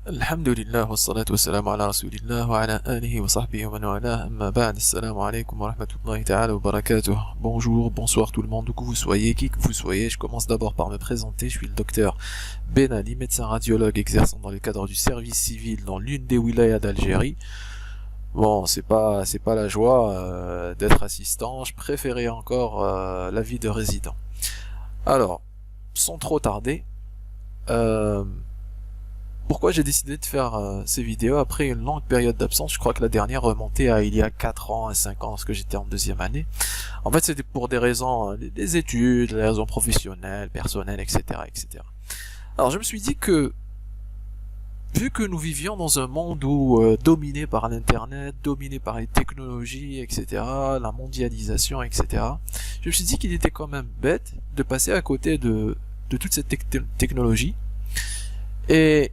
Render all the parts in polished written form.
Alhamdulillah, wassalatu wassalamu ala rasulillah wa ala alihi wa sahbihi wa man wala, amma ba'd, assalamu alaikum wa rahmatullahi ta'ala wa barakatuh. Bonjour, bonsoir tout le monde, où que vous soyez, qui que vous soyez. Je commence d'abord par me présenter. Je suis le docteur Ben Ali, médecin radiologue exerçant dans le cadre du service civil dans l'une des wilayas d'Algérie. Bon, c'est pas la joie d'être assistant, je préférais encore la vie de résident. Alors, sans trop tarder, euh, pourquoi j'ai décidé de faire ces vidéos après une longue période d'absence? Je crois que la dernière remontait à il y a 4 ans, à 5 ans, lorsque j'étais en deuxième année. En fait, c'était pour des raisons, des études, des raisons professionnelles, personnelles, etc., etc. Alors, je me suis dit que, vu que nous vivions dans un monde où dominé par l'internet, dominé par les technologies, etc., la mondialisation, etc., je me suis dit qu'il était quand même bête de passer à côté de toute cette technologie. Et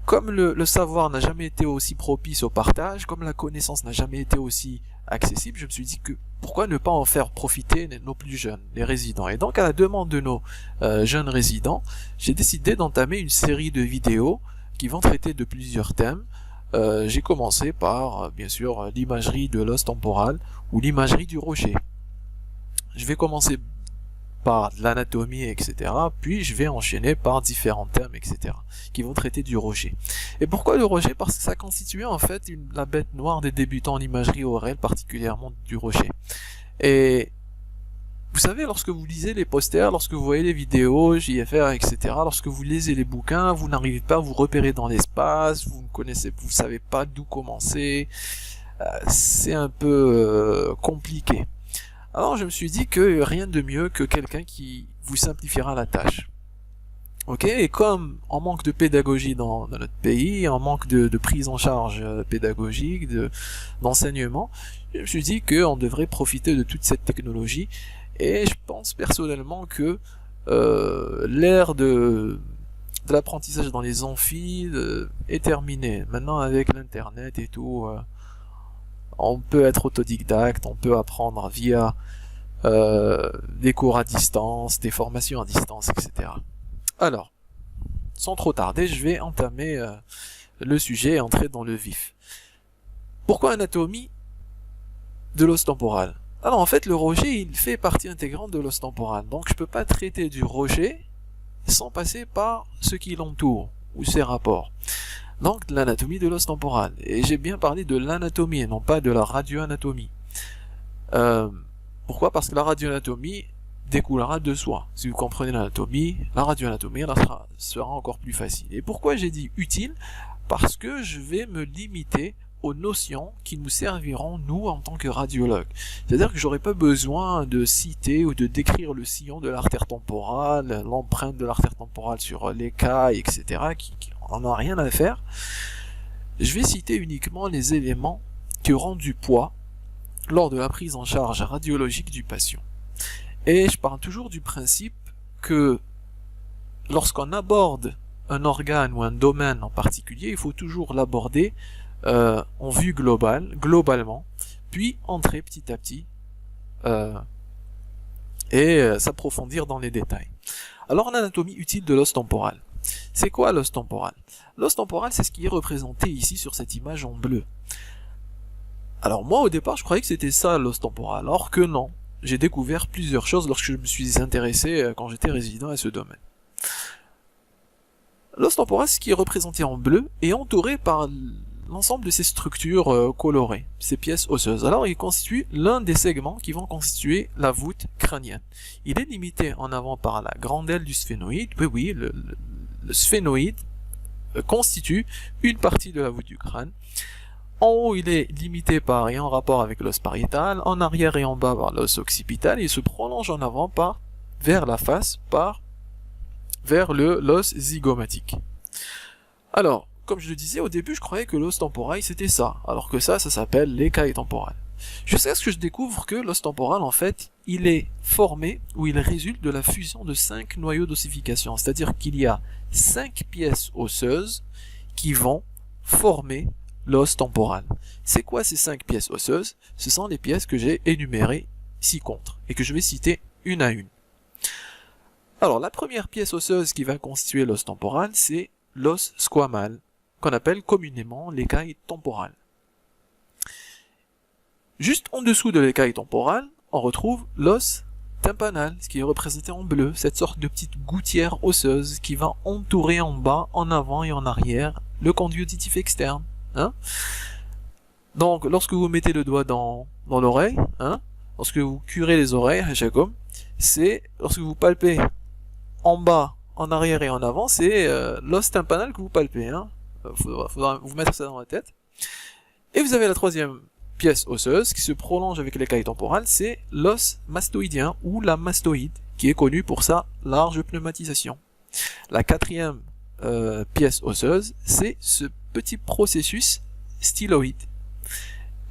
comme le savoir n'a jamais été aussi propice au partage, comme la connaissance n'a jamais été aussi accessible, je me suis dit que pourquoi ne pas en faire profiter nos plus jeunes, les résidents. Et donc à la demande de nos jeunes résidents, j'ai décidé d'entamer une série de vidéos qui vont traiter de plusieurs thèmes. J'ai commencé par, bien sûr, l'imagerie de l'os temporal ou l'imagerie du rocher. Je vais commencer par l'anatomie, etc. Puis je vais enchaîner par différents thèmes, etc. qui vont traiter du rocher. Et pourquoi le rocher? Parce que ça constituait en fait la bête noire des débutants en imagerie orale, particulièrement du rocher. Et vous savez, lorsque vous lisez les posters, lorsque vous voyez les vidéos, JFR, etc., lorsque vous lisez les bouquins, vous n'arrivez pas à vous repérer dans l'espace, vous ne connaissez, vous savez pas d'où commencer, c'est un peu compliqué. Alors je me suis dit que rien de mieux que quelqu'un qui vous simplifiera la tâche. Ok, et comme on manque de pédagogie dans notre pays, on manque de prise en charge pédagogique, d'enseignement, je me suis dit qu'on devrait profiter de toute cette technologie. Et je pense personnellement que l'ère de l'apprentissage dans les amphis est terminée. Maintenant avec l'internet et tout, on peut être autodidacte, on peut apprendre via des cours à distance, des formations à distance, etc. Alors, sans trop tarder, je vais entamer le sujet et entrer dans le vif. Pourquoi anatomie de l'os temporal? Alors en fait, le rocher, il fait partie intégrante de l'os temporal. Donc je peux pas traiter du rocher sans passer par ce qui l'entoure, ou ses rapports. Donc de l'anatomie de l'os temporal. Et j'ai bien parlé de l'anatomie et non pas de la radioanatomie. Pourquoi? Parce que la radioanatomie découlera de soi. Si vous comprenez l'anatomie, la radioanatomie sera encore plus facile. Et pourquoi j'ai dit utile? Parce que je vais me limiter aux notions qui nous serviront, nous, en tant que radiologues. C'est-à-dire que j'aurai pas besoin de citer ou de décrire le sillon de l'artère temporale, l'empreinte de l'artère temporale sur l'écaille, etc., qui en a rien à faire. Je vais citer uniquement les éléments qui auront du poids lors de la prise en charge radiologique du patient. Et je pars toujours du principe que lorsqu'on aborde un organe ou un domaine en particulier, il faut toujours l'aborder en vue globale, globalement, puis entrer petit à petit et s'approfondir dans les détails. Alors en anatomie utile de l'os temporal. C'est quoi l'os temporal? L'os temporal, c'est ce qui est représenté ici sur cette image en bleu. Alors moi au départ je croyais que c'était ça l'os temporal, alors que non. J'ai découvert plusieurs choses lorsque je me suis intéressé quand j'étais résident à ce domaine. L'os temporal, ce qui est représenté en bleu, est entouré par l'ensemble de ces structures colorées, ces pièces osseuses. Alors il constitue l'un des segments qui vont constituer la voûte crânienne. Il est limité en avant par la grande aile du sphénoïde. Oui, le sphénoïde constitue une partie de la voûte du crâne. En haut, il est limité par et en rapport avec l'os pariétal, en arrière et en bas par l'os occipital, et il se prolonge en avant vers la face, vers l'os zygomatique. Alors, comme je le disais au début, je croyais que l'os temporal c'était ça, alors que ça s'appelle l'écaille temporale. Jusqu'à ce que je découvre que l'os temporal, en fait, il est formé, ou il résulte de la fusion de 5 noyaux d'ossification, c'est-à-dire qu'il y a 5 pièces osseuses qui vont former l'os temporal. C'est quoi ces 5 pièces osseuses? Ce sont les pièces que j'ai énumérées ci-contre, et que je vais citer une à une. Alors, la première pièce osseuse qui va constituer l'os temporal, c'est l'os squamal, qu'on appelle communément l'écaille temporale. Juste en dessous de l'écaille temporale, on retrouve l'os tympanal, ce qui est représenté en bleu, cette sorte de petite gouttière osseuse qui va entourer en bas, en avant et en arrière le conduit auditif externe. Hein. Donc, lorsque vous mettez le doigt dans l'oreille, hein, lorsque vous curez les oreilles, c'est lorsque vous palpez en bas, en arrière et en avant, c'est l'os tympanal que vous palpez. Hein. Faudra vous mettre ça dans la tête. Et vous avez la troisième pièce osseuse qui se prolonge avec l'écaille temporale, c'est l'os mastoïdien ou la mastoïde, qui est connu pour sa large pneumatisation. La quatrième pièce osseuse, c'est ce petit processus styloïde.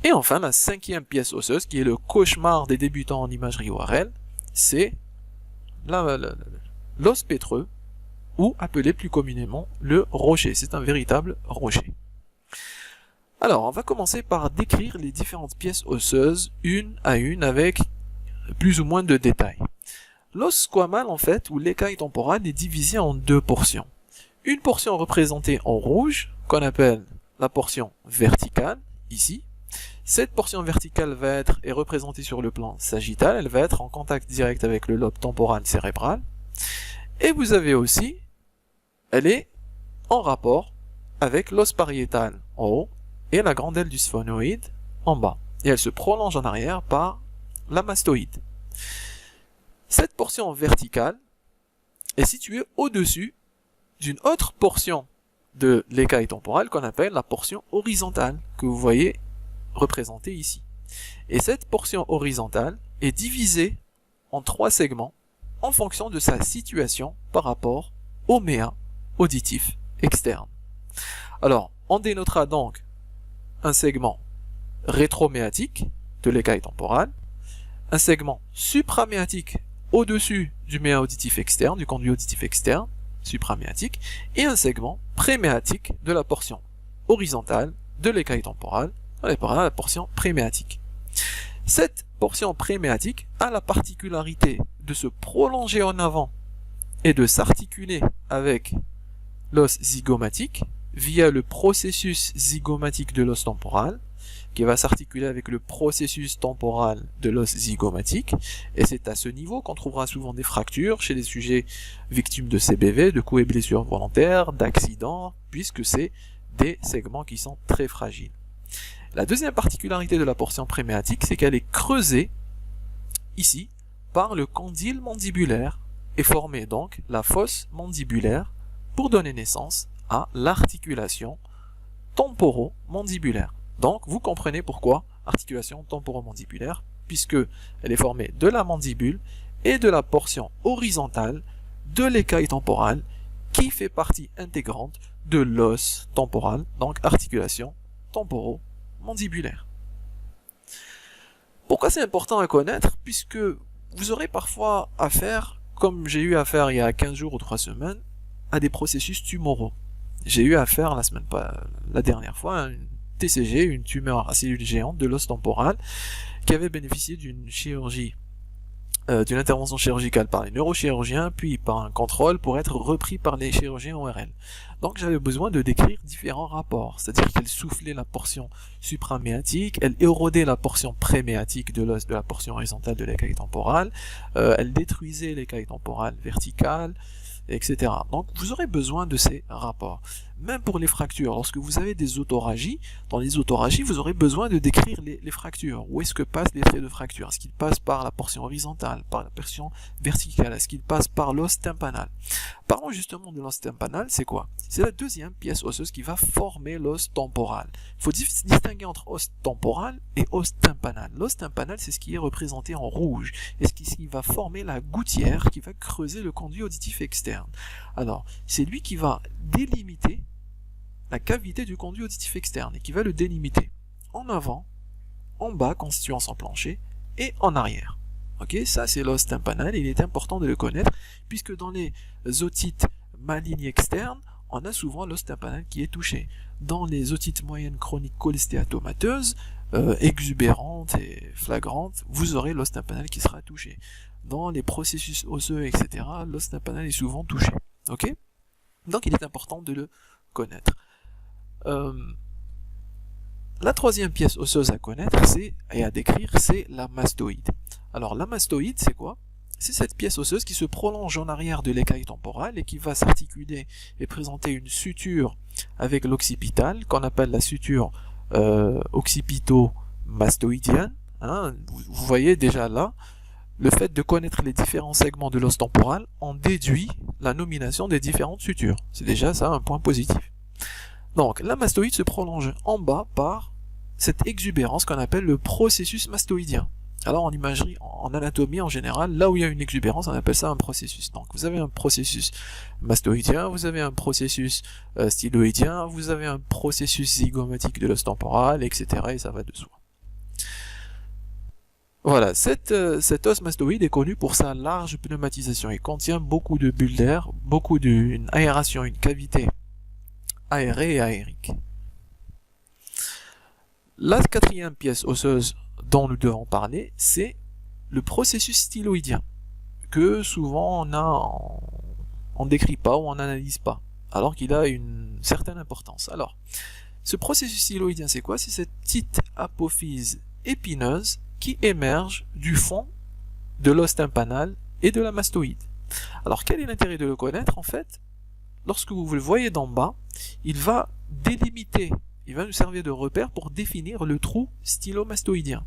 Et enfin, la cinquième pièce osseuse, qui est le cauchemar des débutants en imagerie ORL, c'est l'os pétreux, ou appelé plus communément le rocher. C'est un véritable rocher. Alors, on va commencer par décrire les différentes pièces osseuses, une à une, avec plus ou moins de détails. L'os squamal, en fait, ou l'écaille temporale, est divisé en deux portions. Une portion représentée en rouge, qu'on appelle la portion verticale, ici. Cette portion verticale est représentée sur le plan sagittal, elle va être en contact direct avec le lobe temporal cérébral. Et vous avez aussi, elle est en rapport avec l'os pariétal en haut, et la grande aile du sphonoïde en bas. Et elle se prolonge en arrière par la mastoïde. Cette portion verticale est située au-dessus d'une autre portion de l'écaille temporale qu'on appelle la portion horizontale, que vous voyez représentée ici. Et cette portion horizontale est divisée en trois segments en fonction de sa situation par rapport au méa auditif externe. Alors, on dénotera donc un segment rétroméatique de l'écaille temporale, un segment supraméatique au-dessus du méa auditif externe, du conduit auditif externe, supraméatique, et un segment préméatique de la portion horizontale de l'écaille temporale, on appellera la portion préméatique. Cette portion préméatique a la particularité de se prolonger en avant et de s'articuler avec l'os zygomatique via le processus zygomatique de l'os temporal, qui va s'articuler avec le processus temporal de l'os zygomatique, et c'est à ce niveau qu'on trouvera souvent des fractures chez les sujets victimes de CBV, de coups et blessures volontaires, d'accidents, puisque c'est des segments qui sont très fragiles. La deuxième particularité de la portion préméatique, c'est qu'elle est creusée, ici, par le condyle mandibulaire, et formée donc la fosse mandibulaire, pour donner naissance à l'articulation temporo-mandibulaire. Donc, vous comprenez pourquoi articulation temporomandibulaire, puisque elle est formée de la mandibule et de la portion horizontale de l'écaille temporale, qui fait partie intégrante de l'os temporal, donc articulation temporomandibulaire. Pourquoi c'est important à connaître? Puisque vous aurez parfois affaire, comme j'ai eu affaire il y a 15 jours ou 3 semaines, à des processus tumoraux. J'ai eu affaire la dernière fois à une TCG, une tumeur à cellules géantes de l'os temporal, qui avait bénéficié d'une chirurgie, d'une intervention chirurgicale par les neurochirurgiens, puis par un contrôle pour être repris par les chirurgiens ORL. Donc j'avais besoin de décrire différents rapports, c'est-à-dire qu'elle soufflait la portion supraméatique, elle érodait la portion préméatique de l'os de la portion horizontale de l'écaille temporale, elle détruisait l'écaille temporale verticale, etc. Donc vous aurez besoin de ces rapports. Même pour les fractures, lorsque vous avez des autoragies, dans les autoragies, vous aurez besoin de décrire les fractures. Où est-ce que passent les traits de fracture? Est-ce qu'ils passent par la portion horizontale, par la portion verticale? Est-ce qu'ils passent par l'os tympanal? Parlons justement de l'os tympanal, c'est quoi? C'est la deuxième pièce osseuse qui va former l'os temporal. Il faut distinguer entre os temporal et os tympanal. L'os tympanal, c'est ce qui est représenté en rouge, et ce qui va former la gouttière qui va creuser le conduit auditif externe. Alors, c'est lui qui va délimiter la cavité du conduit auditif externe et qui va le délimiter en avant, en bas constituant son plancher et en arrière. Ok, ça c'est l'os tympanal et il est important de le connaître puisque dans les otites malignes externes, on a souvent l'os tympanal qui est touché. Dans les otites moyennes chroniques cholestéatomateuses, exubérantes et flagrantes, vous aurez l'os tympanal qui sera touché. Dans les processus osseux, etc., l'os tympanal est souvent touché. Ok? Donc il est important de le connaître. Euh, la troisième pièce osseuse à connaître et à décrire, c'est la mastoïde. Alors la mastoïde, c'est quoi? C'est cette pièce osseuse qui se prolonge en arrière de l'écaille temporale et qui va s'articuler et présenter une suture avec l'occipital, qu'on appelle la suture occipito-mastoïdienne. Hein, vous voyez déjà là, le fait de connaître les différents segments de l'os temporal en déduit la nomination des différentes sutures. C'est déjà ça un point positif. Donc la mastoïde se prolonge en bas par cette exubérance qu'on appelle le processus mastoïdien. Alors en imagerie, en anatomie en général, là où il y a une exubérance, on appelle ça un processus. Donc vous avez un processus mastoïdien, vous avez un processus styloïdien, vous avez un processus zygomatique de l'os temporal, etc. Et ça va de soi. Voilà, cet os mastoïde est connu pour sa large pneumatisation. Il contient beaucoup de bulles d'air, beaucoup d'une aération, une cavité aérée et aérique. La quatrième pièce osseuse dont nous devons parler, c'est le processus styloïdien, que souvent on décrit pas ou on n'analyse pas, alors qu'il a une certaine importance. Alors, ce processus styloïdien, c'est quoi? C'est cette petite apophyse épineuse qui émerge du fond de l'os tympanal et de la mastoïde. Alors, quel est l'intérêt de le connaître? En fait, lorsque vous le voyez d'en bas, il va délimiter, il va nous servir de repère pour définir le trou stylomastoïdien.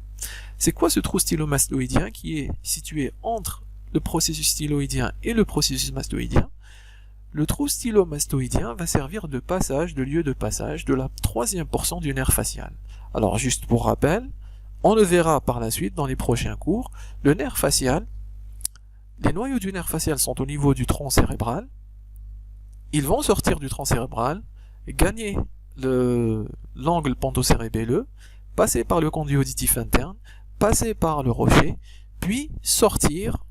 C'est quoi ce trou stylomastoïdien qui est situé entre le processus styloïdien et le processus mastoïdien? Le trou stylomastoïdien va servir de passage, de lieu de passage de la troisième portion du nerf facial. Alors juste pour rappel, on le verra par la suite dans les prochains cours, le nerf facial, les noyaux du nerf facial sont au niveau du tronc cérébral, ils vont sortir du tronc cérébral, gagner l'angle pontocérébelleux, passer par le conduit auditif interne, passer par le rocher, puis sortir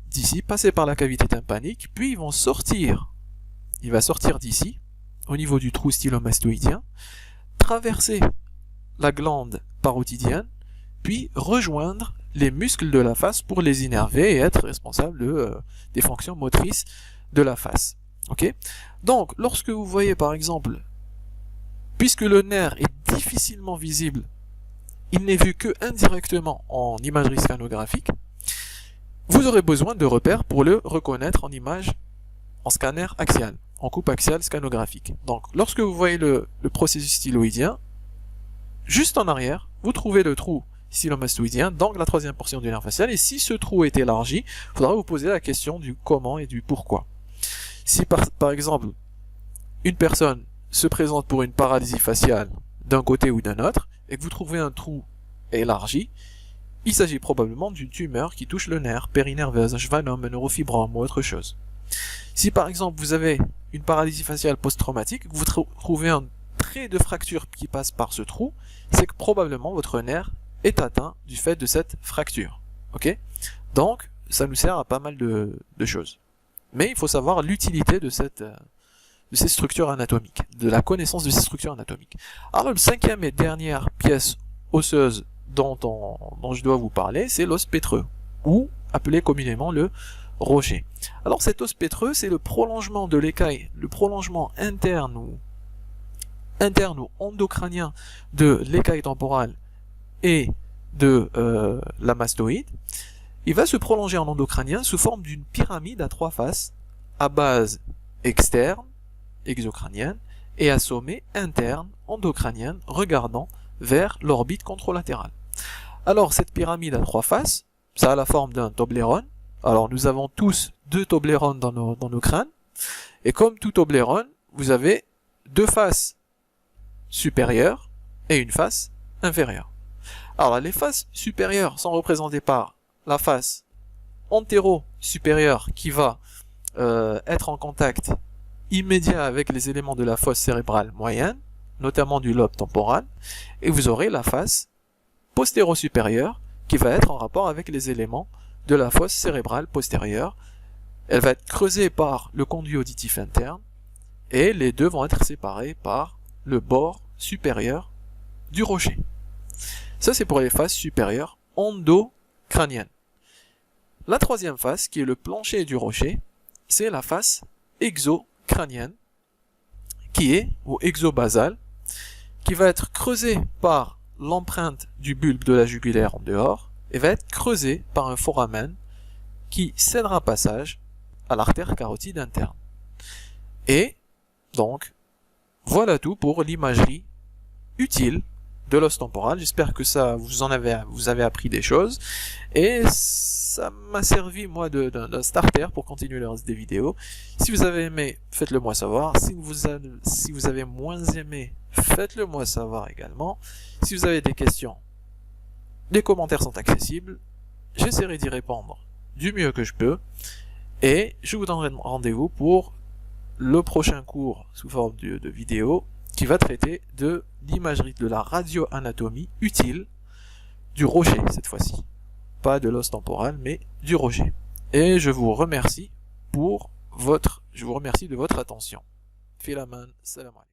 d'ici, passer par la cavité tympanique, puis ils vont sortir, il va sortir d'ici, au niveau du trou stylomastoïdien, traverser la glande parotidienne, puis rejoindre les muscles de la face pour les innerver et être responsable des fonctions motrices de la face. Okay? Donc, lorsque vous voyez par exemple, puisque le nerf est difficilement visible, il n'est vu que indirectement en imagerie scanographique, vous aurez besoin de repères pour le reconnaître en image, en scanner axial, en coupe axiale scanographique. Donc, lorsque vous voyez le processus styloïdien, juste en arrière, vous trouvez le trou stylomastoïdien, donc la troisième portion du nerf facial, et si ce trou est élargi, il faudra vous poser la question du comment et du pourquoi. Si par exemple, une personne se présente pour une paralysie faciale d'un côté ou d'un autre, et que vous trouvez un trou élargi, il s'agit probablement d'une tumeur qui touche le nerf périnerveuse, un schwannome, un neurofibrome ou autre chose. Si par exemple vous avez une paralysie faciale post-traumatique, que vous trouvez un trait de fracture qui passe par ce trou, c'est que probablement votre nerf est atteint du fait de cette fracture. Ok? Donc, ça nous sert à pas mal de choses. Mais il faut savoir l'utilité de ces structures anatomiques, de la connaissance de ces structures anatomiques. Alors, le cinquième et dernière pièce osseuse dont je dois vous parler, c'est l'os pétreux, ou appelé communément le rocher. Alors, cet os pétreux, c'est le prolongement de l'écaille, le prolongement interne ou endocrânien de l'écaille temporale et de la mastoïde. Il va se prolonger en endocrânien sous forme d'une pyramide à trois faces, à base externe, exocrânienne, et à sommet interne, endocrânienne, regardant vers l'orbite contralatérale. Alors, cette pyramide à trois faces, ça a la forme d'un Toblerone. Alors, nous avons tous deux Toblerones dans nos crânes. Et comme tout Toblerone, vous avez deux faces supérieures et une face inférieure. Alors, les faces supérieures sont représentées par la face antéro-supérieure qui va être en contact immédiat avec les éléments de la fosse cérébrale moyenne, notamment du lobe temporal, et vous aurez la face postéro-supérieure qui va être en rapport avec les éléments de la fosse cérébrale postérieure. Elle va être creusée par le conduit auditif interne, et les deux vont être séparés par le bord supérieur du rocher. Ça, c'est pour les faces supérieures endocrâniennes. La troisième face, qui est le plancher du rocher, c'est la face exocrânienne, qui est, ou exobasale, qui va être creusé par l'empreinte du bulbe de la jugulaire en dehors et va être creusé par un foramen qui cédera passage à l'artère carotide interne. Et donc, voilà tout pour l'imagerie utile de l'os temporal. J'espère que ça vous avez appris des choses et ça m'a servi moi d'un starter pour continuer le reste des vidéos. Si vous avez aimé, faites-le moi savoir. Si vous avez moins aimé, faites-le moi savoir également. Si vous avez des questions, les commentaires sont accessibles. J'essaierai d'y répondre du mieux que je peux et je vous donnerai rendez-vous pour le prochain cours sous forme de vidéo qui va traiter de l'imagerie de la radioanatomie utile du rocher cette fois-ci. Pas de l'os temporal, mais du rocher. Et je vous remercie de votre attention. Filaman, salam alaikum.